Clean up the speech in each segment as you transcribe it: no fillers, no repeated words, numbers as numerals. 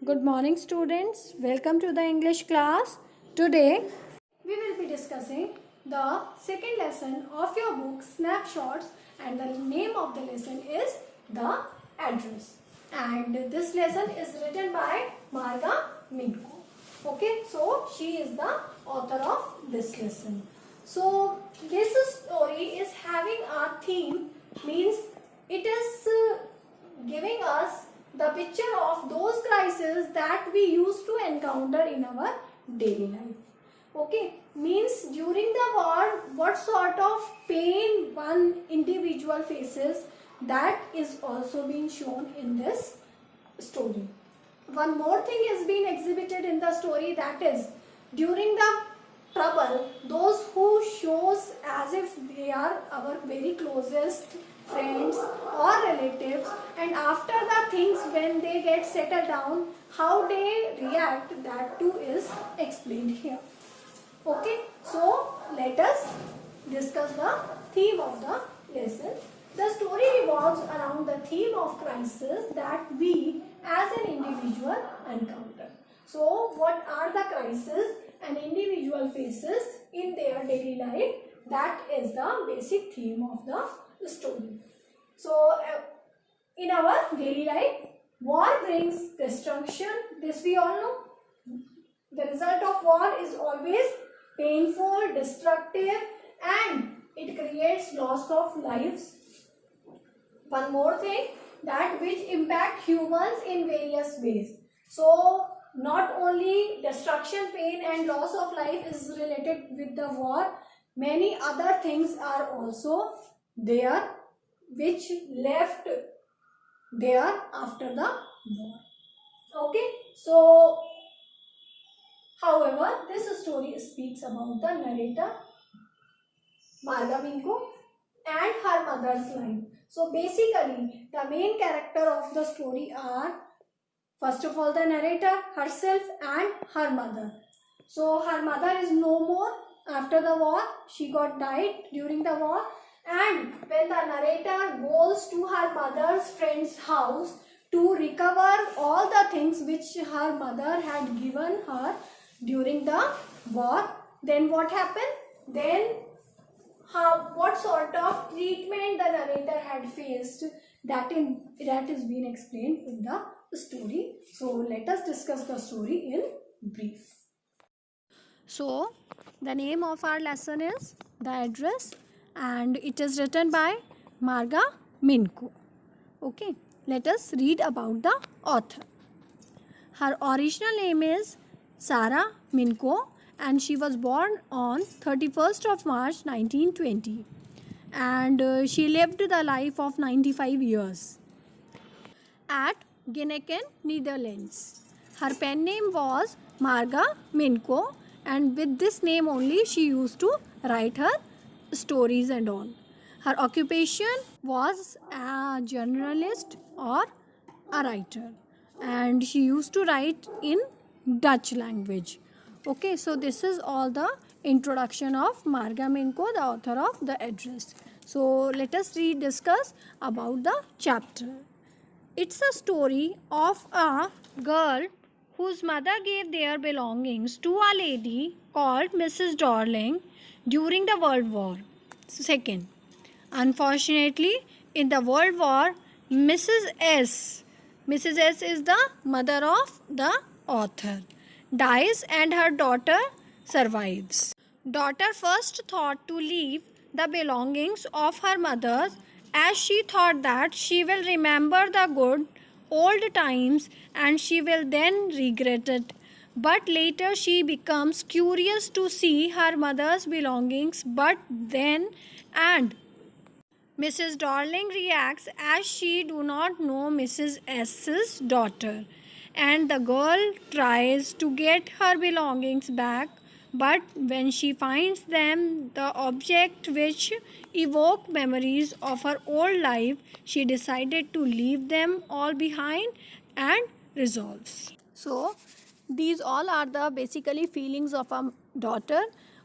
Good morning, students. Welcome to the English class. Today we will be discussing the second lesson of your book Snapshots, and the name of the lesson is The Address. And this lesson is written by Marga Minko. Okay, so she is the author of this lesson. So this story is having a theme, means it is giving us the picture of those crises that we used to encounter in our daily life. Okay, means during the war, what sort of pain one individual faces, that is also being shown in this story. One more thing is being exhibited in the story, that is during the trouble, those who shows as if they are our very closest friends or relatives, and after the things when they get settled down, how they react, that too is explained here. Okay, so let us discuss the theme of the lesson. The story revolves around the theme of crisis that we as an individual encounter. So what are the crises an individual faces in their daily life? That is the basic theme of the story. So in our daily life, war brings destruction. This we all know. The result of war is always painful, destructive, and it creates loss of lives. One more thing, that which impact humans in various ways. So not only destruction, pain and loss of life is related with the war, many other things are also there which left there after the war. Okay, so however, this story speaks about the narrator Marga Minko and her mother's life. So basically, the main character of the story are, first of all, the narrator herself and her mother. So her mother is no more after the war. She got died during the war, and when the narrator goes to her mother's friend's house to recover all the things which her mother had given her during the war, then what happened? Then what sort of treatment the narrator had faced, that is being explained in the story. So let us discuss the story in brief. So the name of our lesson is The Address, and it is written by Marga Minko. Okay, let us read about the author. Her original name is Sarah Minko, and she was born on 31st of March 1920, and she lived the life of 95 years at Ginneken, Netherlands. Her pen name was Marga Minko, and with this name only she used to write her stories and all. Her occupation was a journalist or a writer, and she used to write in Dutch language. Okay, so this is all the introduction of Marga Minko, the author of The Address. So let us discuss about the chapter. It's a story of a girl whose mother gave their belongings to a lady called Mrs. Darling during the World War II. Unfortunately, in the World War, Mrs. S is the mother of the author, dies and her daughter survives. Daughter first thought to leave the belongings of her mother, as she thought that she will remember the good old times and she will then regret it. But later she becomes curious to see her mother's belongings, but then and Mrs. Darling reacts as she do not know Mrs. S's daughter, and the girl tries to get her belongings back, but when she finds them, the object which evoke memories of her old life, she decided to leave them all behind and resolves. So these all are the basically feelings of a daughter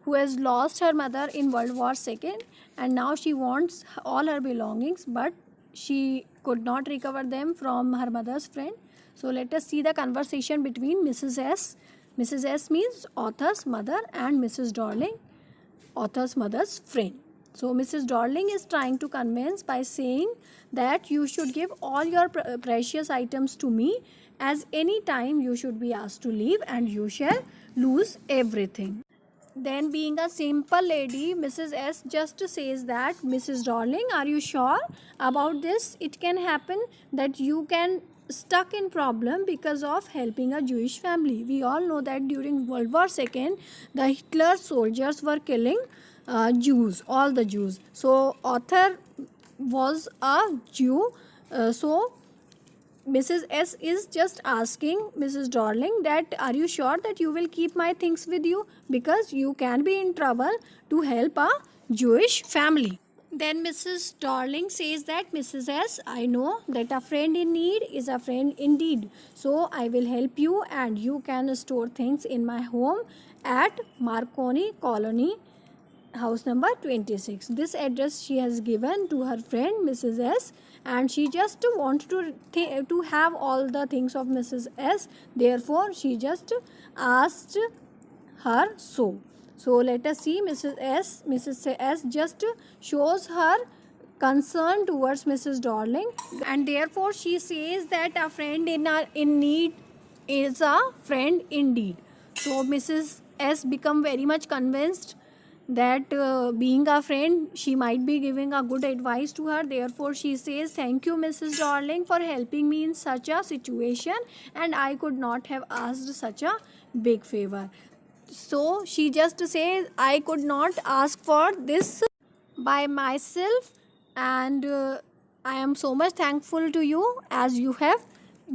who has lost her mother in World War II, and now she wants all her belongings, but she could not recover them from her mother's friend. So let us see the conversation between Mrs. S. Mrs. S means author's mother and Mrs. Darling, author's mother's friend. So Mrs. Darling is trying to convince by saying that you should give all your precious items to me, as any time you should be asked to leave and you shall lose everything. Then, being a simple lady, Mrs. S just says that, Mrs. Darling, are you sure about this? It can happen that you can stuck in problem because of helping a Jewish family. We all know that during World War II, the Hitler soldiers were killing Jews, all the Jews. So author was a Jew. So Mrs. S is just asking Mrs. Darling that, are you sure that you will keep my things with you, because you can be in trouble to help a Jewish family. Then Mrs. Darling says that, Mrs. S, I know that a friend in need is a friend indeed. So I will help you and you can store things in my home at Marconi Colony, house number 26. This address she has given to her friend Mrs. S, and she just wants to have all the things of Mrs. S. Therefore, she just asked her so. So let us see Mrs. S. Mrs. S just shows her concern towards Mrs. Darling, and therefore she says that a friend in need is a friend indeed. So Mrs. S become very much convinced that being a friend, she might be giving a good advice to her. Therefore she says, thank you Mrs. Darling for helping me in such a situation, and I could not have asked such a big favor. So she just says, I could not ask for this by myself, and I am so much thankful to you as you have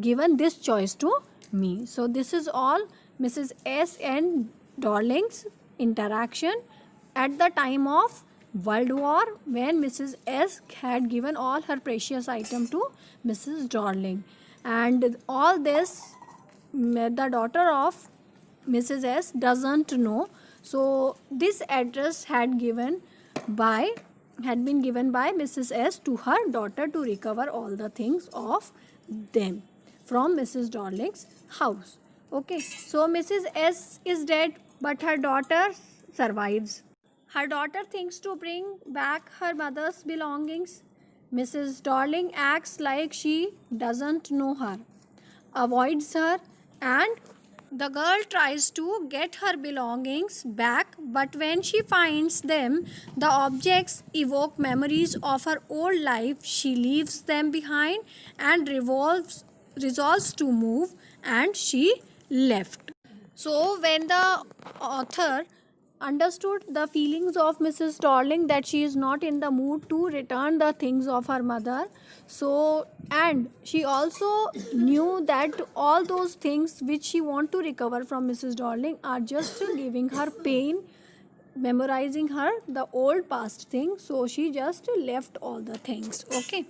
given this choice to me. So this is all Mrs. S and Darling's interaction at the time of World War, when Mrs. S had given all her precious item to Mrs. Darling. And all this the daughter of Mrs. S doesn't know. So this address had been given by Mrs. S to her daughter to recover all the things of them from Mrs. Darling's house. Okay, so Mrs. S is dead, but her daughter survives. Her daughter thinks to bring back her mother's belongings. Mrs. Darling acts like she doesn't know her, avoids her, and the girl tries to get her belongings back, but when she finds them, the objects evoke memories of her old life. She leaves them behind and resolves to move, and she left. So when the author understood the feelings of Mrs. Darling, that she is not in the mood to return the things of her mother, so, and she also knew that all those things which she want to recover from Mrs. Darling are just giving her pain, memorizing her the old past things, so she just left all the things. Okay,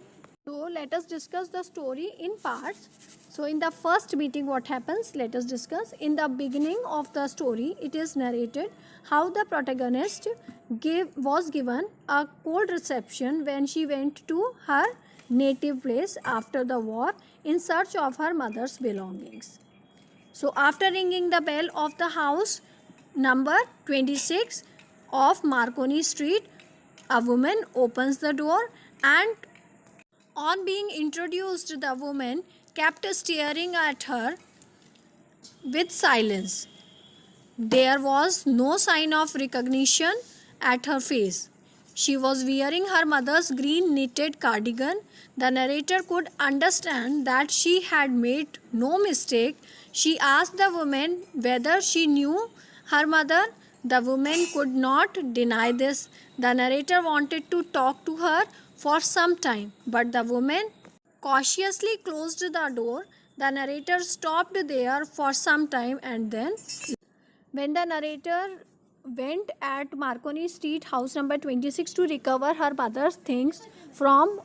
so let us discuss the story in parts. So in the first meeting, what happens, let us discuss. In the beginning of the story, it is narrated how the protagonist was given a cold reception when she went to her native place after the war in search of her mother's belongings. So after ringing the bell of the house number 26 of Marconi Street, a woman opens the door, and on being introduced, the woman kept staring at her with silence. There was no sign of recognition at her face. She was wearing her mother's green knitted cardigan. The narrator could understand that she had made no mistake. She asked the woman whether she knew her mother. The woman could not deny this. The narrator wanted to talk to her for some time, but the woman cautiously closed the door. The narrator stopped there for some time, and then, when the narrator went at Marconi Street, house number 26, to recover her mother's things from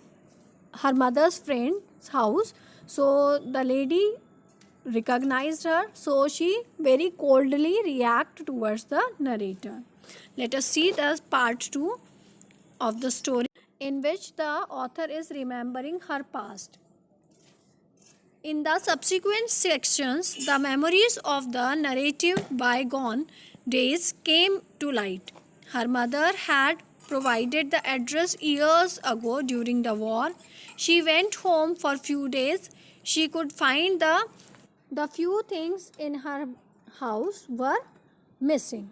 her mother's friend's house, so the lady recognized her, so she very coldly reacted towards the narrator. Let us see the part 2 of the story, in which the author is remembering her past. In the subsequent sections, the memories of the narrative bygone days came to light. Her mother had provided the address years ago during the war. She went home for few days. She could find the few things in her house were missing.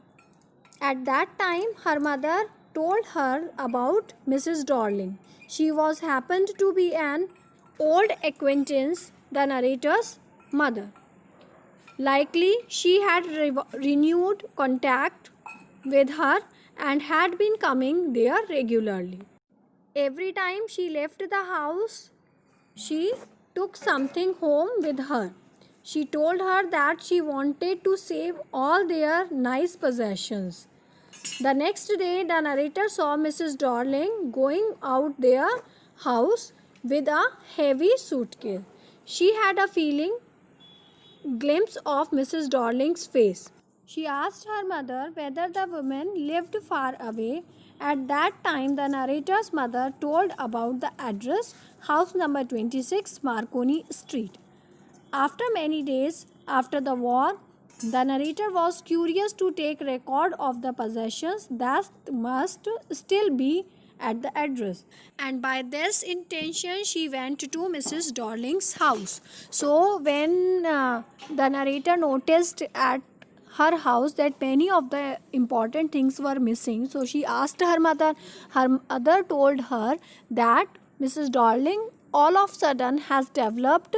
At that time, her mother told her about Mrs. Darling. She was happened to be an old acquaintance, the narrator's mother. Likely, she had renewed contact with her and had been coming there regularly. Every time she left the house, she took something home with her. She told her that she wanted to save all their nice possessions. The next day, the narrator saw Mrs. Darling going out their house with a heavy suitcase. She had a feeling glimpse of Mrs. Darling's face. She asked her mother whether the woman lived far away. At that time, the narrator's mother told about the address, house number 26, Marconi Street. After many days after the war, the narrator was curious to take record of the possessions that must still be at the address, and by this intention she went to Mrs. Darling's house. So when the narrator noticed at her house that many of the important things were missing, so she asked her mother. Her mother told her that Mrs. Darling all of a sudden has developed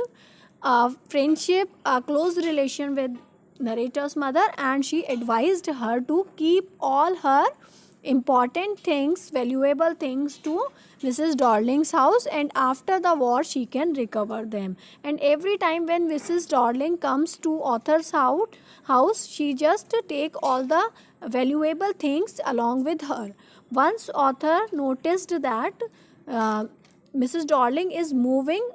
a friendship, a close relation with narrator's mother, and she advised her to keep all her important things, valuable things to Mrs. Darling's house, and after the war she can recover them. And every time when Mrs. Darling comes to author's house, she just take all the valuable things along with her. Once author noticed that Mrs. Darling is moving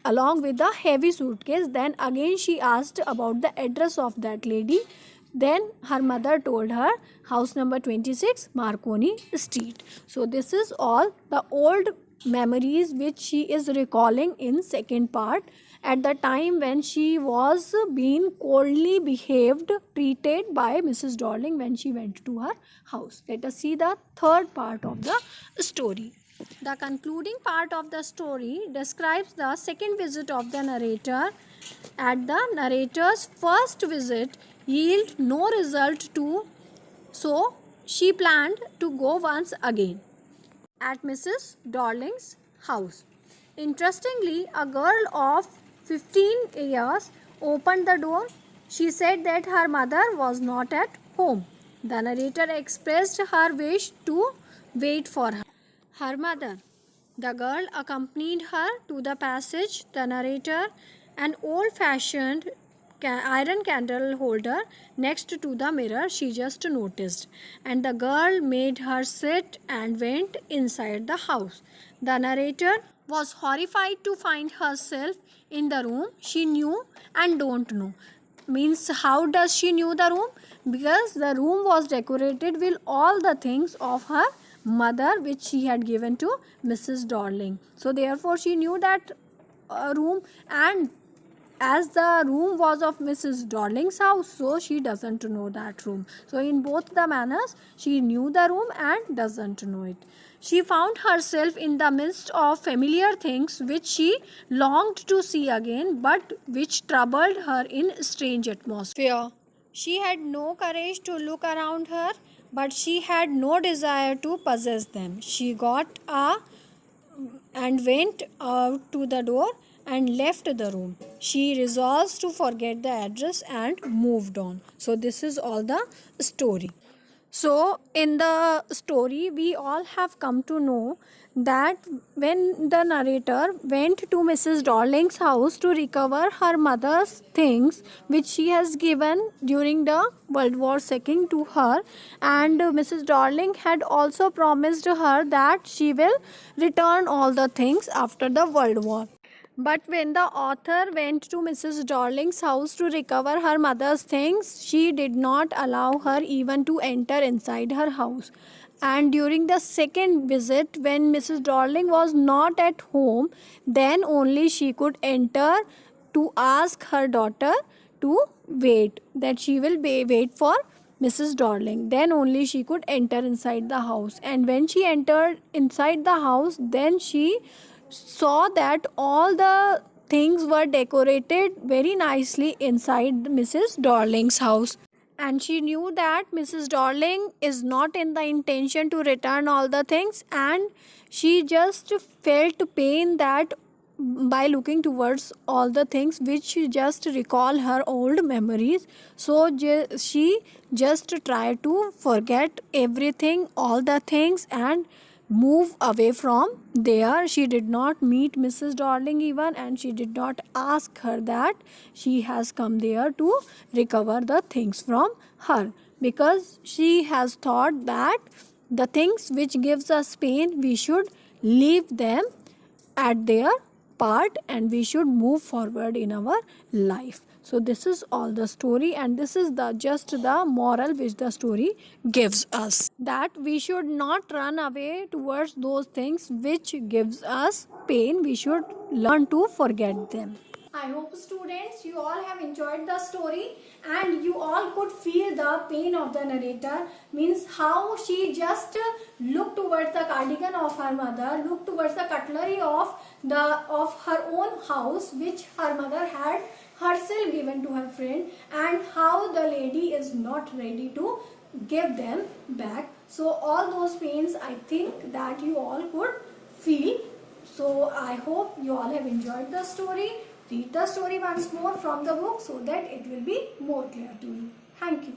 along with the heavy suitcase, then again she asked about the address of that lady. Then her mother told her house number 26, Marconi Street. So this is all the old memories which she is recalling in second part, at the time when she was being coldly treated by Mrs. Darling when she went to her house. Let us see the third part of the story. The concluding part of the story describes the second visit of the narrator. At the narrator's first visit yield no result so she planned to go once again at Mrs. Darling's house. Interestingly, a girl of 15 years opened the door. She said that her mother was not at home. The narrator expressed her wish to wait for her mother. The girl accompanied her to the passage. The narrator, an old-fashioned iron candle holder next to the mirror, she just noticed, and the girl made her sit and went inside the house. The narrator was horrified to find herself in the room she knew and don't know. Means, how does she knew the room? Because the room was decorated with all the things of her mother which she had given to Mrs. Darling. So therefore she knew that room, and as the room was of Mrs. Darling's house, so she doesn't know that room. So in both the manners, she knew the room and doesn't know it. She found herself in the midst of familiar things which she longed to see again, but which troubled her in strange atmosphere. She had no courage to look around her, but she had no desire to possess them. She got up and went out to the door and left the room. She resolves to forget the address and moved on. So this is all the story. So in the story, we all have come to know that when the narrator went to Mrs. Darling's house to recover her mother's things which she has given during the World War II to her, and Mrs. Darling had also promised her that she will return all the things after the World War. But when the author went to Mrs. Darling's house to recover her mother's things, she did not allow her even to enter inside her house. And during the second visit, when Mrs. Darling was not at home, then only she could enter to ask her daughter to wait, that she will wait for Mrs. Darling. Then only she could enter inside the house. And when she entered inside the house, then she saw that all the things were decorated very nicely inside Mrs. Darling's house. And she knew that Mrs. Darling is not in the intention to return all the things, and she just felt pain that by looking towards all the things which just recall her old memories. So she just tried to forget everything, all the things, and move away from there. She did not meet Mrs. Darling even, and she did not ask her that she has come there to recover the things from her, because she has thought that the things which gives us pain, we should leave them at their part and we should move forward in our life. So this is all the story, and this is the just the moral which the story gives us, that we should not run away towards those things which gives us pain. We should learn to forget them. I hope students, you all have enjoyed the story and you all could feel the pain of the narrator, means how she just looked towards the cardigan of her mother, looked towards the cutlery of her own house which her mother had herself given to her friend, and how the lady is not ready to give them back. So all those pains I think that you all could feel. So I hope you all have enjoyed the story. Read the story once more from the book so that it will be more clear to you. Thank you.